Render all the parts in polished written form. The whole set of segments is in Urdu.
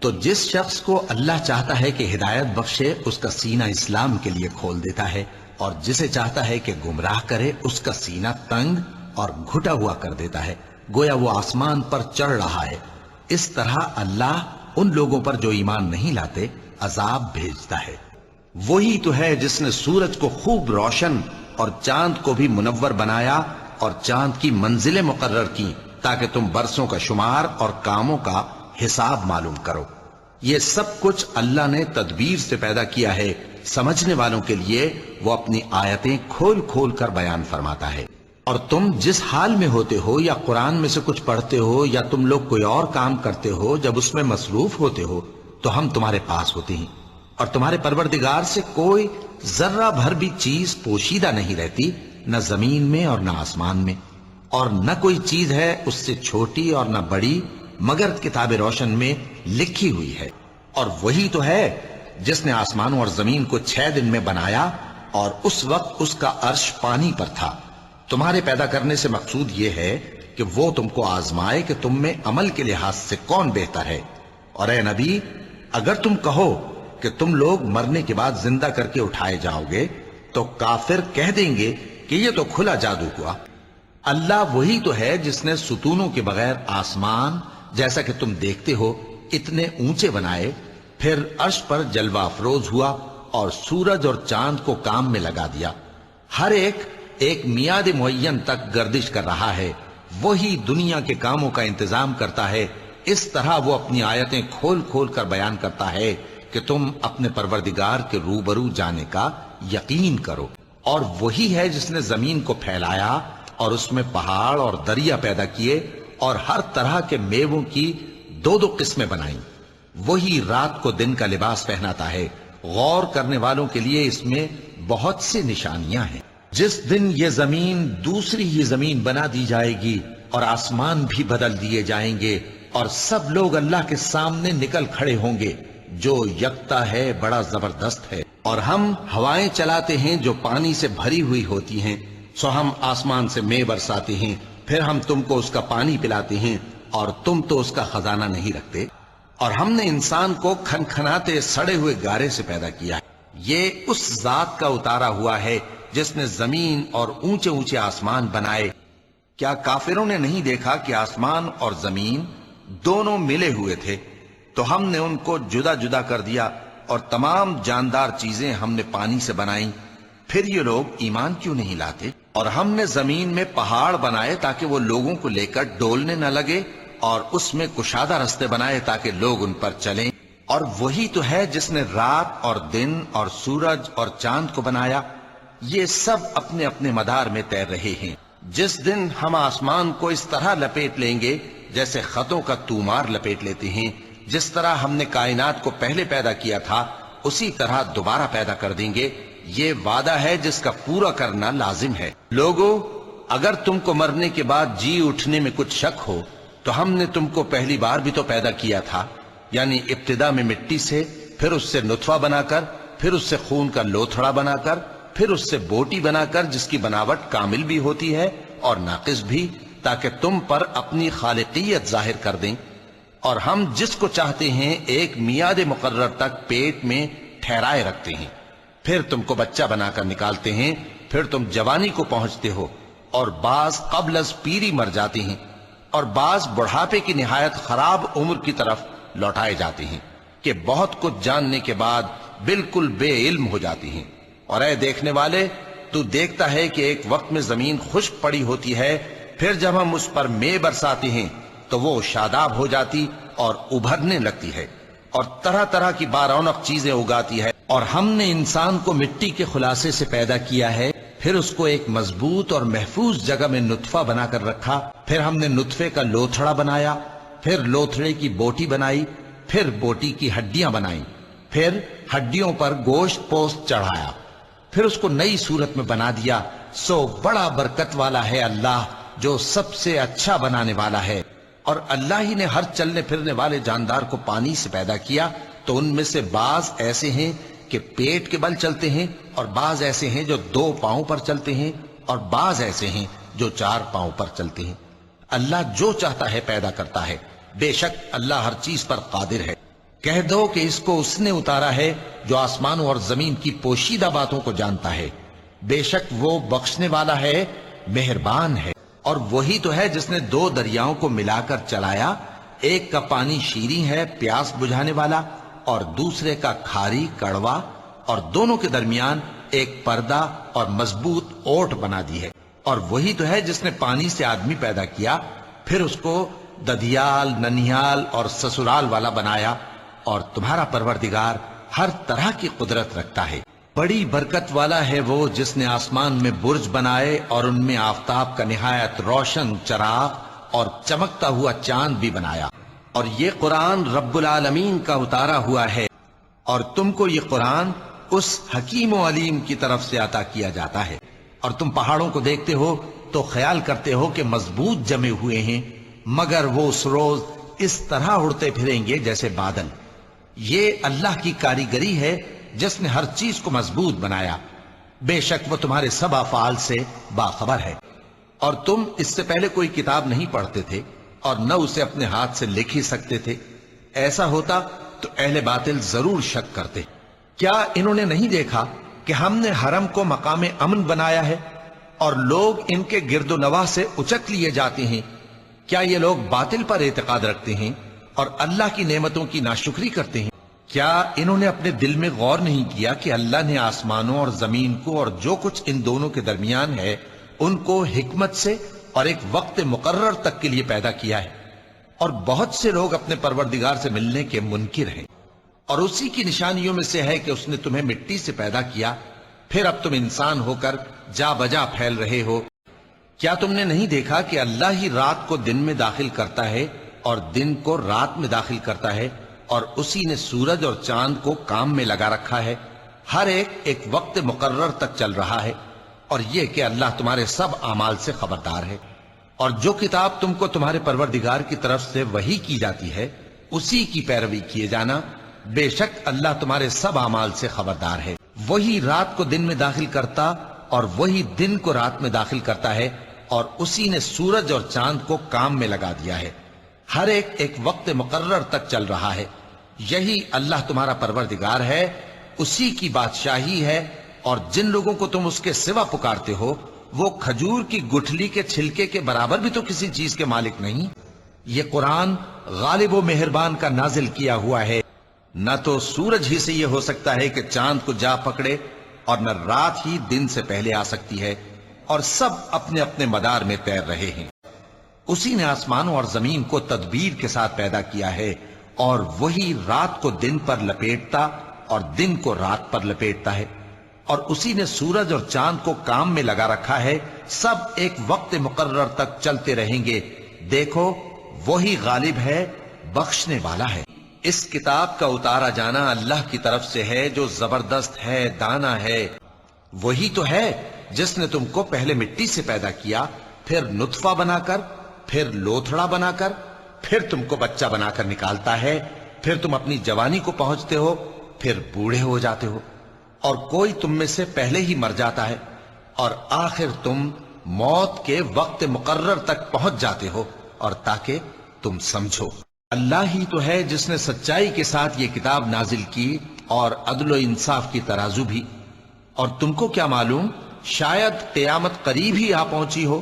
تو جس شخص کو اللہ چاہتا ہے کہ ہدایت بخشے اس کا سینہ اسلام کے لیے کھول دیتا ہے، اور جسے چاہتا ہے کہ گمراہ کرے اس کا سینہ تنگ اور گھٹا ہوا کر دیتا ہے، گویا وہ آسمان پر چڑھ رہا ہے۔ اس طرح اللہ ان لوگوں پر جو ایمان نہیں لاتے عذاب بھیجتا ہے۔ وہی تو ہے جس نے سورج کو خوب روشن اور چاند کو بھی منور بنایا اور چاند کی منزلیں مقرر کی تاکہ تم برسوں کا شمار اور کاموں کا حساب معلوم کرو۔ یہ سب کچھ اللہ نے تدبیر سے پیدا کیا ہے، سمجھنے والوں کے لیے وہ اپنی آیتیں کھول کھول کر بیان فرماتا ہے۔ اور تم جس حال میں ہوتے ہو یا قرآن میں سے کچھ پڑھتے ہو یا تم لوگ کوئی اور کام کرتے ہو، جب اس میں مصروف ہوتے ہو تو ہم تمہارے پاس ہوتے ہیں، اور تمہارے پروردگار سے کوئی ذرہ بھر بھی چیز پوشیدہ نہیں رہتی، نہ زمین میں اور نہ آسمان میں، اور نہ کوئی چیز ہے اس سے چھوٹی اور نہ بڑی مگر کتاب روشن میں لکھی ہوئی ہے۔ اور وہی تو ہے جس نے آسمانوں اور زمین کو 6 دن میں بنایا، اور اس وقت اس کا عرش پانی پر تھا۔ تمہارے پیدا کرنے سے مقصود یہ ہے کہ وہ تم کو آزمائے کہ تم میں عمل کے لحاظ سے کون بہتر ہے۔ اور اے نبی، اگر تم کہو کہ تم لوگ مرنے کے بعد زندہ کر کے اٹھائے جاؤ گے تو کافر کہہ دیں گے کہ یہ تو کھلا جادو ہوا۔ اللہ وہی تو ہے جس نے ستونوں کے بغیر آسمان جیسا کہ تم دیکھتے ہو اتنے اونچے بنائے، پھر عرش پر جلوہ افروز ہوا اور سورج اور چاند کو کام میں لگا دیا، ہر ایک میعاد معین تک گردش کر رہا ہے۔ وہی دنیا کے کاموں کا انتظام کرتا ہے۔ اس طرح وہ اپنی آیتیں کھول کھول کر بیان کرتا ہے کہ تم اپنے پروردگار کے روبرو جانے کا یقین کرو۔ اور وہی ہے جس نے زمین کو پھیلایا اور اس میں پہاڑ اور دریا پیدا کیے اور ہر طرح کے میووں کی 2 قسمیں بنائیں۔ وہی رات کو دن کا لباس پہناتا ہے۔ غور کرنے والوں کے لیے اس میں بہت سی نشانیاں ہیں۔ جس دن یہ زمین دوسری ہی زمین بنا دی جائے گی اور آسمان بھی بدل دیے جائیں گے اور سب لوگ اللہ کے سامنے نکل کھڑے ہوں گے، جو یکتا ہے، بڑا زبردست ہے۔ اور ہم ہوائیں چلاتے ہیں جو پانی سے بھری ہوئی ہوتی ہیں، سو ہم آسمان سے مے برساتے ہیں، پھر ہم تم کو اس کا پانی پلاتے ہیں اور تم تو اس کا خزانہ نہیں رکھتے۔ اور ہم نے انسان کو کھنکھناتے سڑے ہوئے گارے سے پیدا کیا ہے۔ یہ اس ذات کا اتارا ہوا ہے جس نے زمین اور اونچے اونچے آسمان بنائے۔ کیا کافروں نے نہیں دیکھا کہ آسمان اور زمین دونوں ملے ہوئے تھے، تو ہم نے ان کو جدا جدا کر دیا اور تمام جاندار چیزیں ہم نے پانی سے بنائیں، پھر یہ لوگ ایمان کیوں نہیں لاتے؟ اور ہم نے زمین میں پہاڑ بنائے تاکہ وہ لوگوں کو لے کر ڈولنے نہ لگے، اور اس میں کشادہ رستے بنائے تاکہ لوگ ان پر چلیں۔ اور وہی تو ہے جس نے رات اور دن اور سورج اور چاند کو بنایا، یہ سب اپنے اپنے مدار میں تیر رہے ہیں۔ جس دن ہم آسمان کو اس طرح لپیٹ لیں گے جیسے خطوں کا تومار لپیٹ لیتے ہیں، جس طرح ہم نے کائنات کو پہلے پیدا کیا تھا اسی طرح دوبارہ پیدا کر دیں گے۔ یہ وعدہ ہے جس کا پورا کرنا لازم ہے۔ لوگو، اگر تم کو مرنے کے بعد جی اٹھنے میں کچھ شک ہو تو ہم نے تم کو پہلی بار بھی تو پیدا کیا تھا، یعنی ابتدا میں مٹی سے، پھر اس سے نطفہ بنا کر، پھر اس سے خون کا لوتھڑا بنا کر، پھر اس سے بوٹی بنا کر جس کی بناوٹ کامل بھی ہوتی ہے اور ناقص بھی، تاکہ تم پر اپنی خالقیت ظاہر کر دیں۔ اور ہم جس کو چاہتے ہیں ایک میعاد مقرر تک پیٹ میں ٹھہرائے رکھتے ہیں، پھر تم کو بچہ بنا کر نکالتے ہیں، پھر تم جوانی کو پہنچتے ہو، اور بعض قبل از پیری مر جاتے ہیں، اور بعض بڑھاپے کی نہایت خراب عمر کی طرف لوٹائے جاتے ہیں کہ بہت کچھ جاننے کے بعد بالکل بے علم ہو جاتے ہیں۔ اور اے دیکھنے والے، تو دیکھتا ہے کہ ایک وقت میں زمین خشک پڑی ہوتی ہے، پھر جب ہم اس پر مے برساتے ہیں تو وہ شاداب ہو جاتی اور ابھرنے لگتی ہے اور طرح طرح کی بارونق چیزیں اگاتی ہے۔ اور ہم نے انسان کو مٹی کے خلاصے سے پیدا کیا ہے، پھر اس کو ایک مضبوط اور محفوظ جگہ میں نطفہ بنا کر رکھا، پھر ہم نے نطفے کا لوتھڑا بنایا، پھر لوتھڑے کی بوٹی بنائی، پھر بوٹی کی ہڈیاں بنائیں، پھر ہڈیوں پر گوشت پوست چڑھایا، پھر اس کو نئی صورت میں بنا دیا۔ سو بڑا برکت والا ہے اللہ، جو سب سے اچھا بنانے والا ہے۔ اور اللہ ہی نے ہر چلنے پھرنے والے جاندار کو پانی سے پیدا کیا، تو ان میں سے بعض ایسے ہیں کہ پیٹ کے بل چلتے ہیں، اور بعض ایسے ہیں جو 2 پاؤں پر چلتے ہیں، اور بعض ایسے ہیں جو 4 پاؤں پر چلتے ہیں۔ اللہ جو چاہتا ہے پیدا کرتا ہے، بے شک اللہ ہر چیز پر قادر ہے۔ کہہ دو کہ اس کو اس نے اتارا ہے جو آسمانوں اور زمین کی پوشیدہ باتوں کو جانتا ہے، بے شک وہ بخشنے والا ہے، مہربان ہے۔ اور وہی تو ہے جس نے دو دریاؤں کو ملا کر چلایا، ایک کا پانی شیریں ہے پیاس بجھانے والا، اور دوسرے کا کھاری کڑوا، اور دونوں کے درمیان ایک پردہ اور مضبوط اوٹ بنا دی ہے۔ اور وہی تو ہے جس نے پانی سے آدمی پیدا کیا، پھر اس کو ددھیال، ننھیال اور سسرال والا بنایا، اور تمہارا پروردگار ہر طرح کی قدرت رکھتا ہے۔ بڑی برکت والا ہے وہ جس نے آسمان میں برج بنائے اور ان میں آفتاب کا نہایت روشن چراغ اور چمکتا ہوا چاند بھی بنایا۔ اور یہ قرآن رب العالمین کا اتارا ہوا ہے، اور تم کو یہ قرآن اس حکیم و علیم کی طرف سے عطا کیا جاتا ہے۔ اور تم پہاڑوں کو دیکھتے ہو تو خیال کرتے ہو کہ مضبوط جمے ہوئے ہیں، مگر وہ اس روز اس طرح اڑتے پھریں گے جیسے بادل۔ یہ اللہ کی کاریگری ہے جس نے ہر چیز کو مضبوط بنایا، بے شک وہ تمہارے سب افعال سے باخبر ہے۔ اور تم اس سے پہلے کوئی کتاب نہیں پڑھتے تھے اور نہ اسے اپنے ہاتھ سے لکھ ہی سکتے تھے، ایسا ہوتا تو اہل باطل ضرور شک کرتے۔ کیا انہوں نے نہیں دیکھا کہ ہم نے حرم کو مقام امن بنایا ہے اور لوگ ان کے گرد و نواح سے اچک لیے جاتے ہیں؟ کیا یہ لوگ باطل پر اعتقاد رکھتے ہیں اور اللہ کی نعمتوں کی ناشکری کرتے ہیں؟ کیا انہوں نے اپنے دل میں غور نہیں کیا کہ اللہ نے آسمانوں اور زمین کو اور جو کچھ ان دونوں کے درمیان ہے ان کو حکمت سے اور ایک وقت مقرر تک کے لیے پیدا کیا ہے؟ اور بہت سے لوگ اپنے پروردگار سے ملنے کے منکر ہیں۔ اور اسی کی نشانیوں میں سے ہے کہ اس نے تمہیں مٹی سے پیدا کیا، پھر اب تم انسان ہو کر جا بجا پھیل رہے ہو۔ کیا تم نے نہیں دیکھا کہ اللہ ہی رات کو دن میں داخل کرتا ہے اور دن کو رات میں داخل کرتا ہے، اور اسی نے سورج اور چاند کو کام میں لگا رکھا ہے، ہر ایک وقت مقرر تک چل رہا ہے۔ اور یہ کہ اللہ تمہارے سب اعمال سے خبردار ہے۔ اور جو کتاب تم کو تمہارے پروردگار کی طرف سے وحی کی جاتی ہے اسی کی پیروی کیے جانا، بے شک اللہ تمہارے سب اعمال سے خبردار ہے۔ وہی رات کو دن میں داخل کرتا اور وہی دن کو رات میں داخل کرتا ہے، اور اسی نے سورج اور چاند کو کام میں لگا دیا ہے، ہر ایک وقت مقرر تک چل رہا ہے۔ یہی اللہ تمہارا پروردگار ہے، اسی کی بادشاہی ہے۔ اور جن لوگوں کو تم اس کے سوا پکارتے ہو وہ کھجور کی گٹھلی کے چھلکے کے برابر بھی تو کسی چیز کے مالک نہیں۔ یہ قرآن غالب و مہربان کا نازل کیا ہوا ہے، نہ تو سورج ہی سے یہ ہو سکتا ہے کہ چاند کو جا پکڑے، اور نہ رات ہی دن سے پہلے آ سکتی ہے، اور سب اپنے اپنے مدار میں تیر رہے ہیں۔ اسی نے آسمانوں اور زمین کو تدبیر کے ساتھ پیدا کیا ہے، اور وہی رات کو دن پر لپیٹتا اور دن کو رات پر لپیٹتا ہے، اور اسی نے سورج اور چاند کو کام میں لگا رکھا ہے، سب ایک وقت مقرر تک چلتے رہیں گے۔ دیکھو وہی غالب ہے، بخشنے والا ہے۔ اس کتاب کا اتارا جانا اللہ کی طرف سے ہے جو زبردست ہے، دانا ہے۔ وہی تو ہے جس نے تم کو پہلے مٹی سے پیدا کیا، پھر نطفہ بنا کر، پھر لوتھڑا بنا کر، پھر تم کو بچہ بنا کر نکالتا ہے، پھر تم اپنی جوانی کو پہنچتے ہو، پھر بوڑھے ہو جاتے ہو، اور کوئی تم میں سے پہلے ہی مر جاتا ہے، اور آخر تم موت کے وقت مقرر تک پہنچ جاتے ہو، اور تاکہ تم سمجھو۔ اللہ ہی تو ہے جس نے سچائی کے ساتھ یہ کتاب نازل کی اور عدل و انصاف کی ترازو بھی۔ اور تم کو کیا معلوم، شاید قیامت قریب ہی آ پہنچی ہو،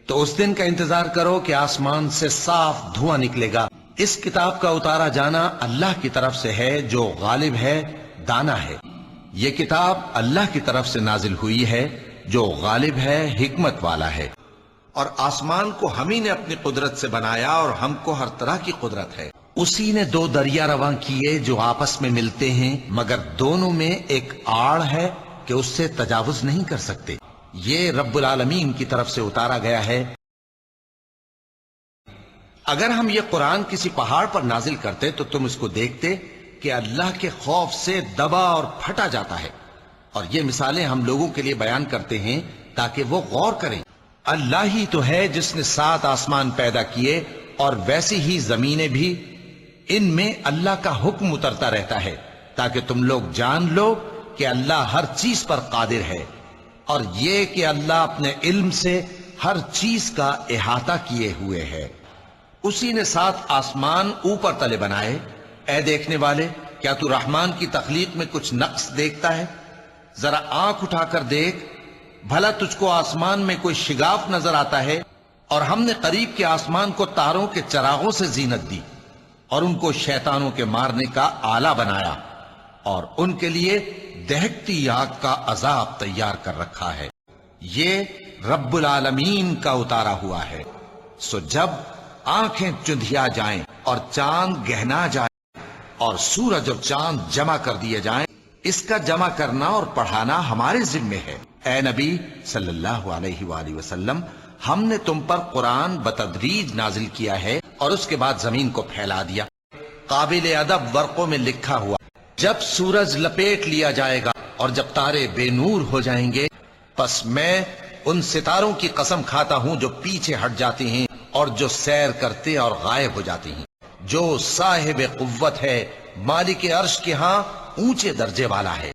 تو اس دن کا انتظار کرو کہ آسمان سے صاف دھواں نکلے گا۔ اس کتاب کا اتارا جانا اللہ کی طرف سے ہے جو غالب ہے، دانا ہے۔ یہ کتاب اللہ کی طرف سے نازل ہوئی ہے جو غالب ہے، حکمت والا ہے۔ اور آسمان کو ہم ہی نے اپنی قدرت سے بنایا، اور ہم کو ہر طرح کی قدرت ہے۔ اسی نے دو دریا رواں کیے جو آپس میں ملتے ہیں، مگر دونوں میں ایک آڑ ہے کہ اس سے تجاوز نہیں کر سکتے۔ یہ رب العالمین کی طرف سے اتارا گیا ہے۔ اگر ہم یہ قرآن کسی پہاڑ پر نازل کرتے تو تم اس کو دیکھتے کہ اللہ کے خوف سے دبا اور پھٹا جاتا ہے۔ اور یہ مثالیں ہم لوگوں کے لیے بیان کرتے ہیں تاکہ وہ غور کریں۔ اللہ ہی تو ہے جس نے 7 آسمان پیدا کیے اور ویسی ہی زمینیں بھی، ان میں اللہ کا حکم اترتا رہتا ہے تاکہ تم لوگ جان لو کہ اللہ ہر چیز پر قادر ہے، اور یہ کہ اللہ اپنے علم سے ہر چیز کا احاطہ کیے ہوئے ہے۔ اسی نے 7 آسمان اوپر تلے بنائے، اے دیکھنے والے، کیا تو رحمان کی تخلیق میں کچھ نقص دیکھتا ہے؟ ذرا آنکھ اٹھا کر دیکھ، بھلا تجھ کو آسمان میں کوئی شگاف نظر آتا ہے؟ اور ہم نے قریب کے آسمان کو تاروں کے چراغوں سے زینت دی اور ان کو شیطانوں کے مارنے کا آلہ بنایا، اور ان کے لیے دہکتی آگ کا عذاب تیار کر رکھا ہے۔ یہ رب العالمین کا اتارا ہوا ہے۔ سو جب آنکھیں چندھیا جائیں اور چاند گہنا جائے اور سورج اور چاند جمع کر دیے جائیں، اس کا جمع کرنا اور پڑھانا ہمارے ذمے ہے۔ اے نبی صلی اللہ علیہ وآلہ وسلم، ہم نے تم پر قرآن بتدریج نازل کیا ہے اور اس کے بعد زمین کو پھیلا دیا۔ قابل ادب ورقوں میں لکھا ہوا، جب سورج لپیٹ لیا جائے گا اور جب تارے بے نور ہو جائیں گے، پس میں ان ستاروں کی قسم کھاتا ہوں جو پیچھے ہٹ جاتے ہیں اور جو سیر کرتے اور غائب ہو جاتے ہیں، جو صاحب قوت ہے، مالک عرش کے ہاں اونچے درجے والا ہے۔